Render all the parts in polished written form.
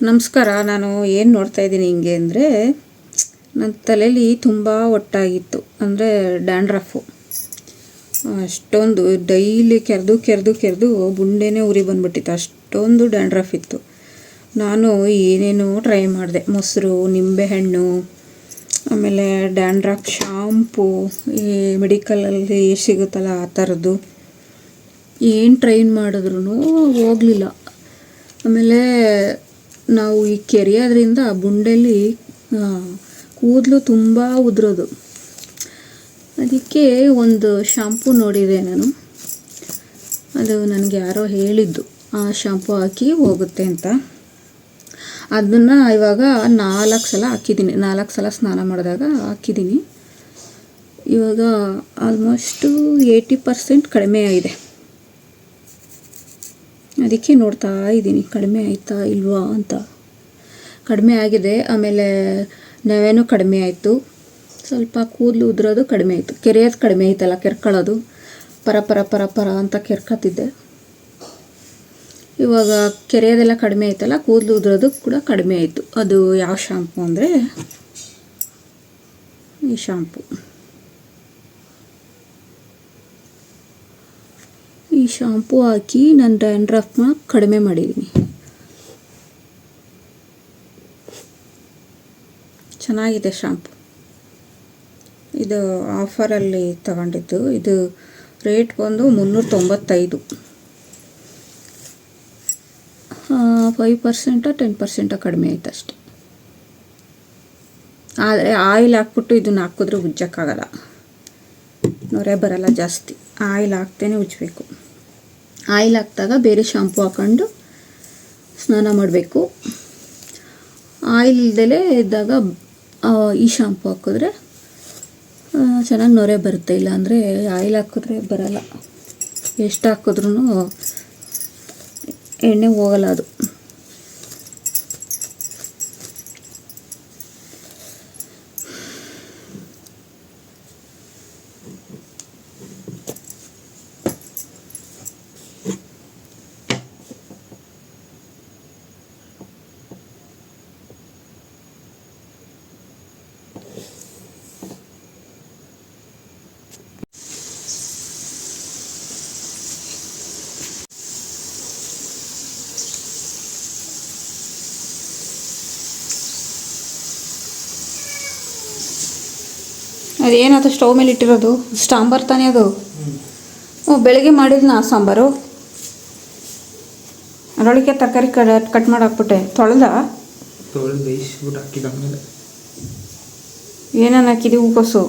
ನಮಸ್ಕಾರ. ನಾನು ಏನು ನೋಡ್ತಾ ಇದ್ದೀನಿ ಹಿಂಗೆ ಅಂದರೆ, ನನ್ನ ತಲೆಯಲ್ಲಿ ತುಂಬ ಒಟ್ಟಾಗಿತ್ತು, ಅಂದರೆ ಡ್ಯಾಂಡ್ರಫು. ಅಷ್ಟೊಂದು ಡೈಲಿ ಕೆರೆದು ಬುಂಡೆನೇ ಉರಿ ಬಂದ್ಬಿಟ್ಟಿತ್ತು, ಅಷ್ಟೊಂದು ಡ್ಯಾಂಡ್ರಫ್ ಇತ್ತು. ನಾನು ಏನೇನೋ ಟ್ರೈ ಮಾಡಿದೆ, ಮೊಸರು, ನಿಂಬೆಹಣ್ಣು, ಆಮೇಲೆ ಡ್ಯಾಂಡ್ರಫ್ ಶಾಂಪೂ, ಈ ಮೆಡಿಕಲಲ್ಲಿ ಸಿಗುತ್ತಲ್ಲ ಆ ಥರದ್ದು ಏನು ಟ್ರೈ ಮಾಡಿದ್ರೂ ಹೋಗಲಿಲ್ಲ. ಆಮೇಲೆ ನಾವು ಈ ಕೆರೆಯೋದ್ರಿಂದ ಬುಂಡೆಯಲ್ಲಿ ಕೂದಲು ತುಂಬ ಉದುರೋದು. ಅದಕ್ಕೆ ಒಂದು ಶಾಂಪೂ ನೋಡಿದೆ ನಾನು, ಅದು ನನಗೆ ಯಾರೋ ಹೇಳಿದ್ದು ಆ ಶಾಂಪೂ ಹಾಕಿ ಹೋಗುತ್ತೆ ಅಂತ. ಅದನ್ನು ಇವಾಗ 4 ಸಲ ಹಾಕಿದ್ದೀನಿ, 4 ಸಲ ಸ್ನಾನ ಮಾಡಿದಾಗ ಹಾಕಿದ್ದೀನಿ. ಇವಾಗ ಆಲ್ಮೋಸ್ಟು 80% ಕಡಿಮೆ ಆಗಿದೆ. ಅದಕ್ಕೆ ನೋಡ್ತಾ ಇದ್ದೀನಿ ಕಡಿಮೆ ಆಯಿತಾ ಇಲ್ವಾ ಅಂತ. ಕಡಿಮೆ ಆಗಿದೆ. ಆಮೇಲೆ ನೆವೆನೂ ಕಡಿಮೆ ಆಯಿತು, ಸ್ವಲ್ಪ ಕೂದಲು ಉದುರೋದು ಕಡಿಮೆ ಆಯಿತು, ಕೆರೆಯೋದು ಕಡಿಮೆ ಆಯ್ತಲ್ಲ, ಕೆರ್ಕೊಳ್ಳೋದು ಪರ ಅಂತ ಕೆರ್ಕೊತಿದ್ದೆ. ಇವಾಗ ಕೆರೆಯೋದೆಲ್ಲ ಕಡಿಮೆ ಆಯ್ತಲ್ಲ, ಕೂದಲು ಉದುರೋದು ಕೂಡ ಕಡಿಮೆ ಆಯಿತು. ಅದು ಯಾವ ಶಾಂಪು ಅಂದರೆ ಈ ಶಾಂಪು. ಈ ಶಾಂಪೂ ಹಾಕಿ ನನ್ನ ಡ್ಯಾಂಡ್ರಫ್ನ ಕಡಿಮೆ ಮಾಡಿದ್ದೀನಿ. ಚೆನ್ನಾಗಿದೆ ಶಾಂಪು. ಇದು ಆಫರಲ್ಲಿ ತಗೊಂಡಿದ್ದು. ಇದು ರೇಟ್ ಬಂದು 395. 5% 10% ಕಡಿಮೆ ಆಯ್ತು ಅಷ್ಟೆ. ಆದರೆ ಆಯಿಲ್ ಹಾಕ್ಬಿಟ್ಟು ಇದನ್ನು ಹಾಕಿದ್ರೂ ಉಜ್ಜಕ್ಕಾಗಲ್ಲ, ನೊರೆ ಬರಲ್ಲ ಜಾಸ್ತಿ. ಆಯಿಲ್ ಹಾಕ್ತೇನೆ ಉಜ್ಜಬೇಕು. ಆಯಿಲ್ ಹಾಕಿದಾಗ ಬೇರೆ ಶಾಂಪೂ ಹಾಕ್ಕೊಂಡು ಸ್ನಾನ ಮಾಡಬೇಕು. ಆಯಿಲ್ ಇಲ್ದಲೇ ಇದ್ದಾಗ ಈ ಶಾಂಪೂ ಹಾಕಿದ್ರೆ ಚೆನ್ನಾಗಿ ನೊರೆ ಬರುತ್ತೆ. ಇಲ್ಲ ಅಂದರೆ ಆಯಿಲ್ ಹಾಕಿದ್ರೆ ಬರಲ್ಲ, ಎಷ್ಟು ಹಾಕಿದ್ರೂ ಎಣ್ಣೆ ಹೋಗಲ್ಲ ಅದು. ಅದೇನದು ಸ್ಟವ್ ಮೇಲೆ ಇಟ್ಟಿರೋದು? ಸಾಂಬಾರು ತಾನೇ ಅದು? ಬೆಳಗ್ಗೆ ಮಾಡಿದ್ನ ಸಾಂಬಾರು. ಅದರೊಳಗೆ ತರಕಾರಿ ಕಟ್ ಮಾಡಿ ಹಾಕ್ಬಿಟ್ಟೆ. ತೊಳೆದು ಬೇಯಿಸ್ಬಿಟ್ಟು ಹಾಕಿದ ಮೇಲೆ ಏನೇನು ಹಾಕಿದ್ದೀವಿ? ಹೂಕೋಸು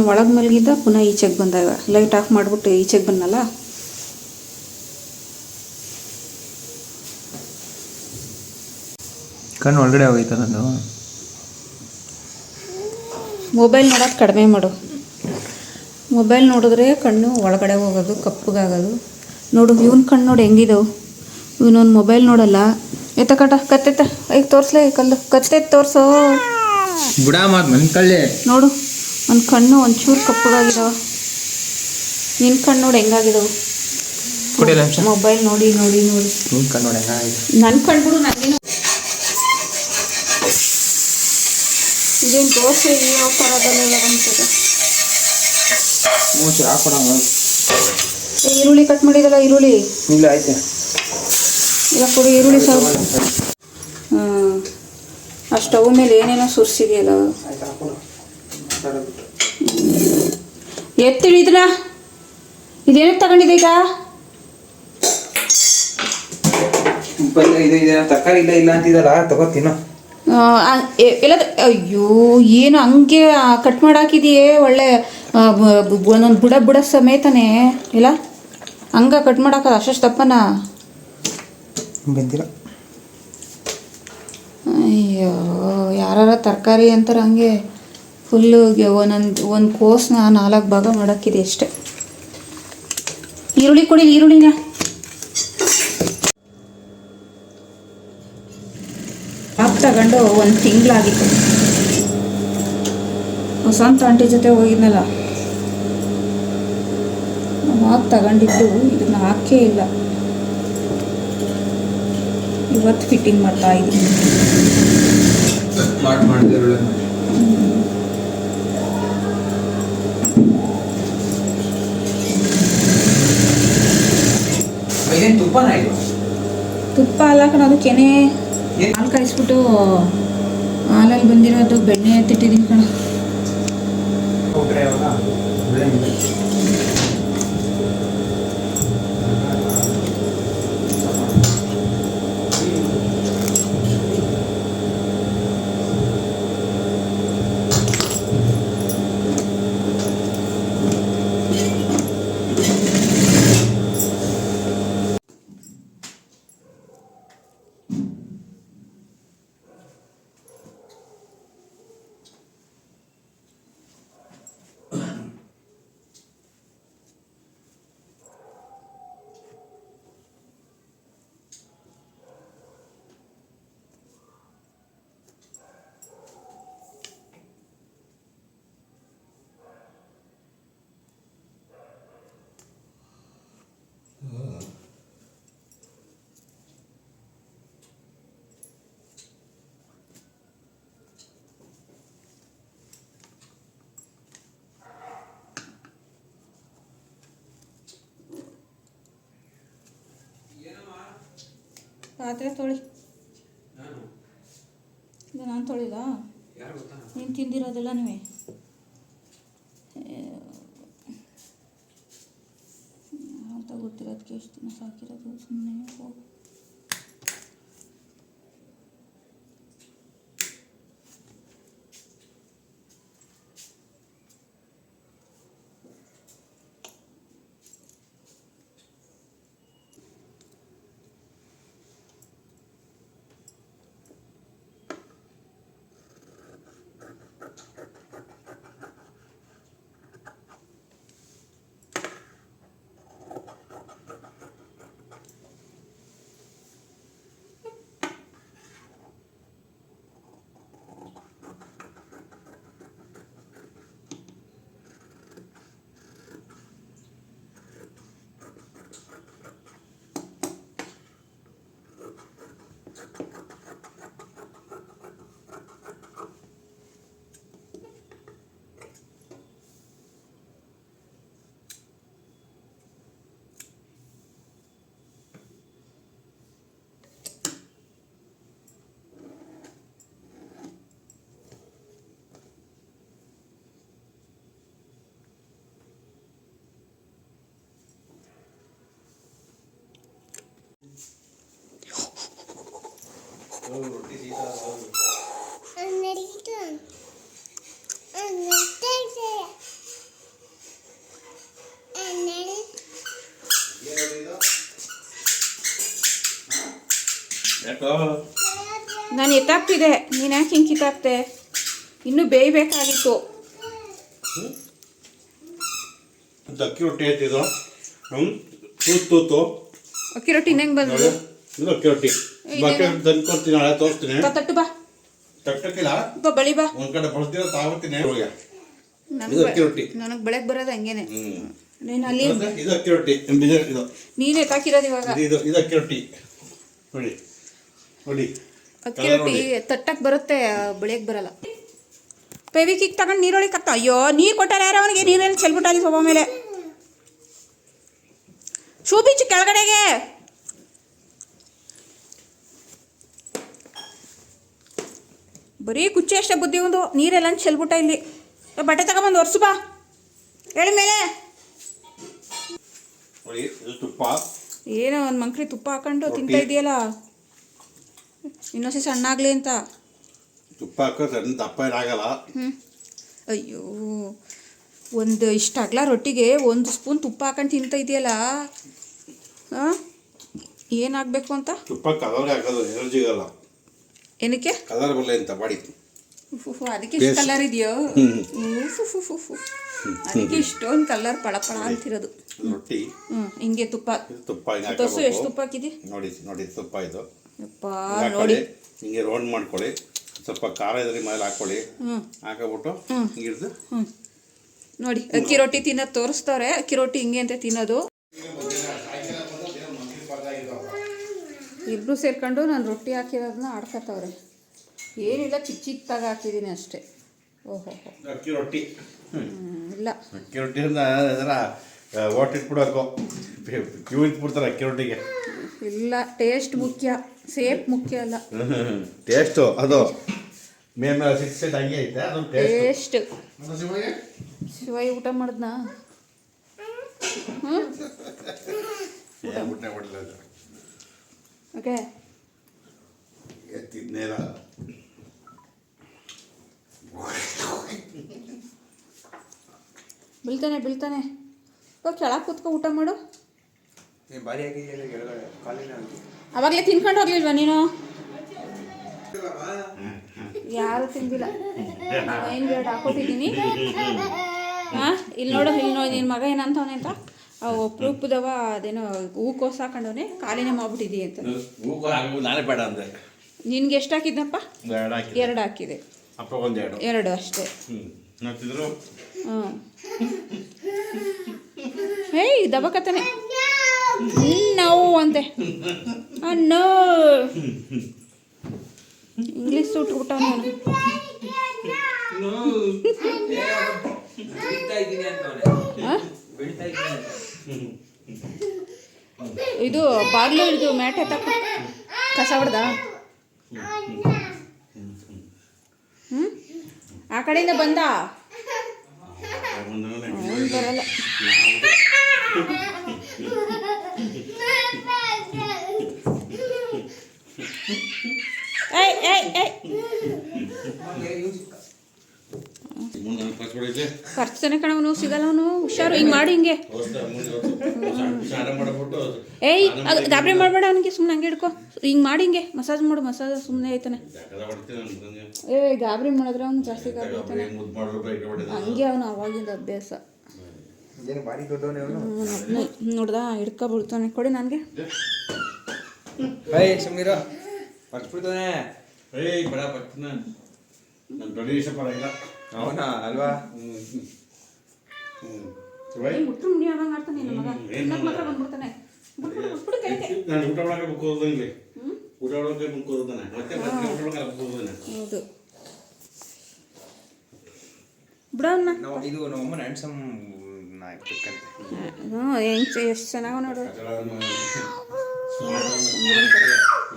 ಒಳಗೆ ಮಲಗಿದ್ದ, ಪುನಃ ಈಚೆಗೆ ಬಂದಾಗ ಲೈಟ್ ಆಫ್ ಮಾಡಿಬಿಟ್ಟು ಈಚೆಗೆ ಬಂದಲ್ಲ. ಕಣ್ಣು ಒಳಗಡೆ ಹೋಗೈತ ನಂದು. ಮೊಬೈಲ್ ನೋಡೋದು ಕಡಿಮೆ ಮಾಡು. ಮೊಬೈಲ್ ನೋಡಿದ್ರೆ ಕಣ್ಣು ಒಳಗಡೆ ಹೋಗೋದು, ಕಪ್ಪಗಾಗೋದು. ನೋಡು ಇವನ ಕಣ್ಣು ನೋಡಿ ಹೆಂಗಿದವು. ಇವನೊಂದು ಮೊಬೈಲ್ ನೋಡಲ್ಲ. ಕತ್ತೆತ್ತ ಈಗ ತೋರಿಸ್ಲೇ, ಕಲ್ಲು ಕತ್ತೆತ್ತು ತೋರಿಸೋ. ನೋಡು ಒಂದು ಕಣ್ಣು ಒಂಚೂರು ಕಪ್ಪಗಾಗಿದಾವ. ನಿನ್ನ ಕಣ್ಣು ನೋಡಿ ಹೆಂಗಾಗಿದವು. ಮೊಬೈಲ್ ನೋಡಿ ನೋಡಿ ನೋಡಿ ನನ್ನ ಕಣ್ಣು ಬಿಡು. ನನಗೇನು ಇದೇನು ದೋಸೆ ಥರದಲ್ಲೆಲ್ಲ ಬಂತದೆ. ಈರುಳ್ಳಿ ಕಟ್ ಮಾಡಿದಲ್ಲ, ಈರುಳ್ಳಿ ಇಲ್ಲ ಆಯ್ತು. ಇಲ್ಲ ಕೊಡಿ ಈರುಳ್ಳಿ ಸ್ವಲ್ಪ. ಆ ಸ್ಟವ್ ಮೇಲೆ ಏನೇನೋ ಸುರಿಸಿದೆಯಲ್ಲ, ಎತ್ತಿಳಿದ್ರ. ಇದೇನಕ್ಕೆ ತಗೊಂಡಿದೆ ಈಗ? ತರಕಾರಿ ಇಲ್ಲ ಇಲ್ಲ ಅಂತಿದಲ್ಲ, ತಗೋತೀನೋ ಎಲ್ಲ. ಅಯ್ಯೋ ಏನು ಹಂಗೆ ಕಟ್ ಮಾಡಾಕಿದೆಯೇ, ಒಳ್ಳೆ ಒಂದೊಂದು ಬುಡ ಸಮೇತನೇ ಇಲ್ಲ ಹಂಗೆ ಕಟ್ ಮಾಡಾಕದ. ಅಷ್ಟು ತಪ್ಪನ ಬಂದಿಲ್ಲ. ಅಯ್ಯೋ ಯಾರ ತರಕಾರಿ ಅಂತಾರೆ ಹಂಗೆ ಫುಲ್ಲು ಒಂದು ಕೋಸನ್ನ 4 ಭಾಗ ಮಾಡಾಕಿದೆ ಅಷ್ಟೆ. ಈರುಳ್ಳಿ ಕೊಡಿ, ಈರುಳ್ಳಿನ ಆಪ್ ತಗೊಂಡು 1 ತಿಂಗಳಾಗಿತ್ತು. ವಸಂತ ಆಂಟಿ ಜೊತೆ ಹೋಗಿದ್ನಲ್ಲ, ಅವಾಗ ತಗೊಂಡಿದ್ದು. ಇದನ್ನು ಹಾಕೇ ಇಲ್ಲ, ಇವತ್ತು ಫಿಟ್ಟಿಂಗ್ ಮಾಡ್ತಾ ಇದ್ದೀನಿ. ತುಪ್ಪ ಅಲ್ಲ ಕಣ, ಅದು ಕೆನೆ ಹಾಲು ಕಾಯಿಸ್ಬಿಟ್ಟು ಹಾಲಲ್ಲಿ ಬಂದಿರೋದು ಬೆಣ್ಣೆ ಎತ್ತಿಟ್ಟಿದ್ದೀನಿ ಕಣ. ಪಾತ್ರೆ ತೊಳಿ. ನಾನು ತೊಳಿಲ್ಲ, ನೀನು ತಿಂದಿರೋದೆಲ್ಲ ನೀವೇ. ಅಂತ ಗೊತ್ತಿರೋದಕ್ಕೆ ಎಷ್ಟು ದಿನ ಸಾಕಿರೋದು, ಸುಮ್ಮನೆ ಹೋಗು. ನಾನು ಎತ್ತಾಕ್ತಿದ್ದೆ, ನೀನು ಯಾಕೆ ಹಿಂಗೆ ಕಿತ್ತಾಕ್ತೆ? ಇನ್ನೂ ಬೇಯಬೇಕಾಗಿತ್ತು. ಅಕ್ಕಿ ರೊಟ್ಟಿ ಆಯ್ತಿದ್ದು, ತೂತು ಅಕ್ಕಿ ರೊಟ್ಟಿ ಹೆಂಗೆ ಬಂದು? ಇದು ಅಕ್ಕಿ ರೊಟ್ಟಿ ಬಕೆಟ್ ತಂದ್ಕೊಡ್ತೀನಿ, ನಾಳೆ ತೋರಿಸ್ತೀನಿ. ತಟ್ಟು ಬಾ, ತಟ್ಟಕ್ಕಿಲ್ಲ ಬಳಿ ಬಾ, ಒಂದ್ ಕಡೆ ಬಳಸ್ತೀರ ತಾವತ್ತೀನಿ. ಇದು ಅಕ್ಕಿ ರೊಟ್ಟಿ ನನಗೆ ಬೆಳಗ್ಗೆ ಬರೋದು ಹಂಗೇನೆ. ನೀನು ಅಲ್ಲಿ ಇದು ಅಕ್ಕಿ ರೊಟ್ಟಿ, ಇದು ನೀನು ಎತ್ತಾಕಿರೋದು ಇವಾಗ. ಇದು ಅಕ್ಕಿ ರೊಟ್ಟಿ ನೋಡಿ ನೋಡಿ. ಅಕ್ಕಿ ರೊಟ್ಟಿ ತಟ್ಟಕ್ಕೆ ಬರುತ್ತೆ, ಬೆಳೆಯಕ್ಕೆ ಬರಲ್ಲ. ಪೇವಿಕಿಗೆ ತಗೊಂಡು ನೀರೊಳಗೆ ಕತ್ತ. ಅಯ್ಯೋ, ನೀರು ಕೊಟ್ಟಾರ ಯಾರು ಅವನಿಗೆ? ನೀರಲ್ಲಿ ಚೆಲ್ಬಿಟ್ಟಾಲಿ ಸೊಬ ಮೇಲೆ. ಶೂ ಬೀಚ್ ಕೆಳಗಡೆಗೆ. ಬರೀ ಕುಚ್ಚೆ ಅಷ್ಟೇ ಬುದ್ಧಿ ಒಂದು. ನೀರೆಲ್ಲ ಚೆಲ್ಬಿಟ್ಟ ಇಲ್ಲಿ. ಬಟ್ಟೆ ತಗೊಂಬಂದು ಒರ್ಸು ಬಾ, ಹೇಳಿ ಮೇಲೆ. ತುಪ್ಪ ಏನೋ ಒಂದು ಮಂಕ್ರಿ ತುಪ್ಪ ಹಾಕೊಂಡು ತಿಂತಾ ಇದೆಯಲ್ಲ, ಇನ್ನೊಂದ್ಸತಿ ಸಣ್ಣ ಆಗಲಿ ಅಂತ. ತುಪ್ಪ ಹಾಕೋ ಸಣ್ಣ ದಪ್ಪ ಏನಾಗಲ್ಲ. ಅಯ್ಯೋ, ಒಂದು ಇಷ್ಟ ಅಗಲ ರೊಟ್ಟಿಗೆ 1 ಸ್ಪೂನ್ ತುಪ್ಪ ಹಾಕೊಂಡು ತಿಂತಾ ಇದೆಯಲ್ಲ, ಏನಾಗಬೇಕು ಅಂತ? ತುಪ್ಪ ಕಲರ್ ಹಾಕೋದು ಎನರ್ಜಿಗಲ್ಲ. ಏನಕ್ಕೆ? ಕಲರ್ ಬರಲಿ ಅಂತ ಬಾಡಿ. ಅದಕ್ಕೆ ಇಷ್ಟು ಕಲರ್ ಇದೆಯೋ? ಅದಕ್ಕೆ ಇಷ್ಟೊಂದು ಕಲರ್ ಪಳಪಳ ಅಂತಿರೋದು. ರೊಟ್ಟಿ ಹಿಂಗೆ ತುಪ್ಪ ತೋರಿಸು, ಎಷ್ಟು ತುಪ್ಪ ಹಾಕಿದಿ ನೋಡಿ ನೋಡಿ. ತುಪ್ಪ ಇದು ನೋಡಿ, ಹಿಂಗೆ ರೌಂಡ್ ಮಾಡ್ಕೊಳ್ಳಿ. ಸ್ವಲ್ಪ ಖಾರ ಇದ್ರೆ ಮೇಲೆ ಹಾಕ್ಕೊಳ್ಳಿ. ಹ್ಞೂ ಹಾಕೋಬಿಟ್ಟು ಹ್ಞೂ ಹಿಡಿದು ಹ್ಞೂ ನೋಡಿ ಅಕ್ಕಿ ರೊಟ್ಟಿ ತಿನ್ನೋದು ತೋರಿಸ್ತವ್ರೆ. ಅಕ್ಕಿ ರೊಟ್ಟಿ ಹಿಂಗೆ ಅಂತ ತಿನ್ನೋದು. ಇಬ್ಬರು ಸೇರ್ಕೊಂಡು ನಾನು ರೊಟ್ಟಿ ಹಾಕಿರೋದನ್ನ ಆಡ್ಕೊತವ್ರೆ. ಏನಿಲ್ಲ, ಚಿಕ್ಕ ಚಿಕ್ಕದಾಗಿ ಹಾಕಿದ್ದೀನಿ ಅಷ್ಟೇ. ಓಹೋ ಅಕ್ಕಿ ರೊಟ್ಟಿ ಇಲ್ಲ, ಅಕ್ಕಿ ರೊಟ್ಟಿ ಅದರ ಓಟಿಟ್ಬಿಡೋಕು ಕ್ಯೂ ಇಟ್ಬಿಡ್ತಾರೆ ಅಕ್ಕಿ ರೊಟ್ಟಿಗೆ. ಇಲ್ಲ, ಟೇಸ್ಟ್ ಮುಖ್ಯ, ಸೇಪ್ ಮುಖ್ಯ ಅಲ್ಲ. ಟೇಸ್ಟು ಅದು ಮೇಲೆ ಸಿಕ್ಸ್ ಹಂಗೆ ಐತೆ ಅದು ಟೇಸ್ಟ್. ಶಿವಾಯಿ ಊಟ ಮಾಡಿದ್ನಾ? ಹ್ಞೂ ಊಟ ಮಾಡಿಲ್ಲ ಓಕೆ. ತಿನ್ನೇಲ ಬೀಳ್ತಾನೆ ಹೋಗಿ ಕೆಳಗೆ ಕೂತ್ಕೊ ಊಟ ಮಾಡು. ಬಾರಿ ಆಗಿದೆಯಲ್ಲ ಕೆಳಗಡೆ ಕಾಲಿನ ಅವಾಗಲೇ ತಿನ್ಕೊಂಡು ಹೋಗ್ಲಿಲ್ವಾ ನೀನು? ಯಾರು ತಿಂದಿಲ್ಲ. ಏನು ಬೇಡ ಹಾಕೊಟ್ಟಿದ್ದೀನಿ. ಹಾಂ ಇಲ್ಲಿ ನೋಡು ನಿನ್ನ ಮಗ ಏನಂತವನೆ ಅಂತ ಅಪ್ರೂಪದವ ಅದೇನೋ ಹೂಕೋಸು ಹಾಕೊಂಡವನೆ ಕಾಲಿನೇ ಮಾಡ್ಬಿಟ್ಟಿದ್ದೀವಿ ಅಂತ. ನಾನೇ ಬೇಡ ಅಂದೆ. ನಿನ್ಗೆ ಎಷ್ಟು ಹಾಕಿದ್ನಪ್ಪ? 2 ಹಾಕಿದೆ. ಅಪ್ಪ ಒಂದೆರಡು 2 ಅಷ್ಟೇ. ನೋಡ್ತಿದ್ರು ಹ್ಞೂ ಹೇಯ್ ದಬಕತ್ತಾನೆ ನೋವು ಅಂತೆ. ನೋ ಇಂಗ್ಲೀಷ್ ಸೂಟ್ ಊಟ ನಾನು ಇದು ಬಾಗ್ಲು ಹಿಡಿದು ಮ್ಯಾಟ್ ಎತ್ತಕ್ಕ ಕಸ ಹೊಡ್ದ. ಆ ಕಡೆಯಿಂದ ಬಂದ ಬರಲ್ಲ. ಏಯ್ ಏಯ್ ಏಯ್ ಖರ್ಚನೆ ಕಣವನು ಸಿಗಲ್ಲ ಅವನು. ಹುಷಾರು, ಹಿಂಗೆ ಮಾಡಿ ಹಿಂಗೆ. ಏಯ್ ಅದು ಗಾಬರಿ ಮಾಡಬೇಡ ಅವನಿಗೆ, ಸುಮ್ಮನೆ ಹಂಗೆ ಹಿಡ್ಕೊ. ಹಿಂಗೆ ಮಾಡಿ ಹಿಂಗೆ ಮಸಾಜ್ ಮಾಡು. ಮಸಾಜ್ ಸುಮ್ಮನೆ ಆಯ್ತಾನೆ. ಗಾಬರಿ ಮಾಡಿದ್ರೆ ಅವನು ಜಾಸ್ತಿ ಗಾಬರಿ ಆಯ್ತಾನೆ. ಹಂಗೆ ಅವನು ಅವಾಗಿಂದ ಅಭ್ಯಾಸ. ನೋಡ್ದ ಹಿಡ್ಕೊ ಬಿಡ್ತಾನೆ. ಕೊಡಿ ನನಗೆ. ಸುಮ್ಮೀರ ಪರ್ಸ್ಬಿಡ್ತಾನೆ. ಬಡ ಬರ್ತೀನ ನನ್ನ ದೊಡ್ಡ ವಿಷಯ ಪಡ ಇಲ್ಲ ಅವನಾ ಅಲ್ವಾ? ಮುಟ್ರು ಮುಡಿ ಆದಂಗೆ ಆಡ್ತಾನೆ ನನ್ನ ಮಗ. ಇನ್ನೊಂದು ಮಾತ್ರ ಬಂದ್ಬಿಡ್ತಾನೆ. ನಾನು ಊಟ ಒಳಗೆ ಬುಕ್ ಹೋದಂಗೆ ಊಟ ಒಳಗೆ ಬುಕ್ ಹೋದಾನೆ ಮತ್ತೆ ಊಟ ಒಳಗೆ ಬುಕ್ ಹೋದಾನೆ. ಹೌದು ಬಿಡೋಣ. ಇದು ನಮ್ಮಮ್ಮನ ಹ್ಯಾಂಡ್ಸಮ್ ನಾಯ್ಕಂತೆ. ಹ್ಞೂ ಹೆಂಗೆ ಎಷ್ಟು ಚೆನ್ನಾಗಿ ನೋಡು.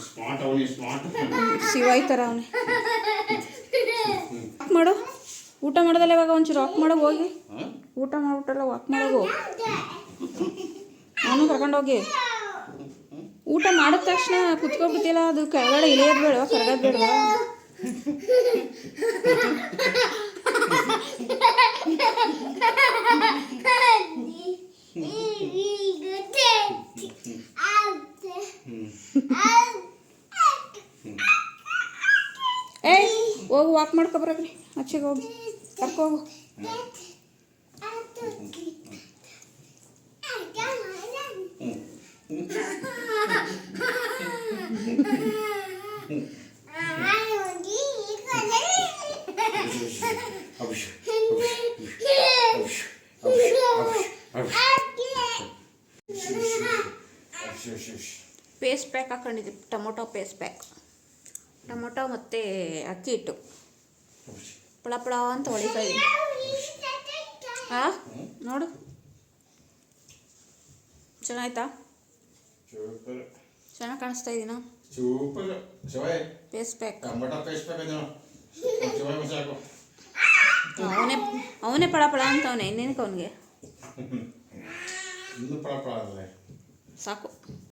ಸ್ಮಾರ್ಟ್ ಅವನಿ ಸ್ಮಾರ್ಟ್ ಶಿವಾಯಿ ಥರ ಅವನೇ. ವಾಕ್ ಮಾಡು. ಊಟ ಮಾಡೋದಲ್ಲ ಇವಾಗ ಒಂಚೂರು ವಾಕ್ ಮಾಡೋ ಹೋಗಿ. ಊಟ ಮಾಡ್ಬಿಟ್ಟಲ್ಲ ವಾಕ್ ಮಾಡೋಗು. ನಾನು ಕರ್ಕೊಂಡೋಗಿ. ಊಟ ಮಾಡಿದ ತಕ್ಷಣ ಕುತ್ಕೊಬಿಡ್ತಿಲ್ಲ, ಅದು ಕೆಳಗಡೆ ಇಳಿಯೋದು ಬೇಡವಾ ಕರಗೋದು ಬೇಡವಾ? ಏಯ್ ಹೋಗಿ ವಾಕ್ ಮಾಡ್ಕೊಬರ್ರಿ, ಆಚೆಗೆ ಹೋಗಿ ಕರ್ಕೋಗು. ಪೇಸ್ಟ್ ಪ್ಯಾಕ್ ಹಾಕೊಂಡಿದ್ದೆ, ಟೊಮೊಟೊ ಪೇಸ್ಟ್ ಪ್ಯಾಕ್. ಟೊಮೊಟೊ ಮತ್ತು ಅಕ್ಕಿ ಹಿಟ್ಟು ಪಳ ಪಳ ಅಂತ ಹೊಡಿತಾ ಇದ್ದೀನಿ. ಹಾಂ ನೋಡು ಚೆನ್ನಾಯ್ತಾ? ಚೆನ್ನಾಗಿ ಕಾಣಿಸ್ತಾ ಇದ್ದೀನಾ? Super Shivay paste pack. Tomato paste pack ಇದೆ ಶಿವಾಯ್ ಸಾಕು. ಅವನೇ ಪಳ ಪಳ ಅಂತ ಅವನೇ, ಇನ್ನೇನಕ್ಕೆ ಅವನಿಗೆ ಇನ್ನೂ ಪಳ ಪಳ ಸಾಕು.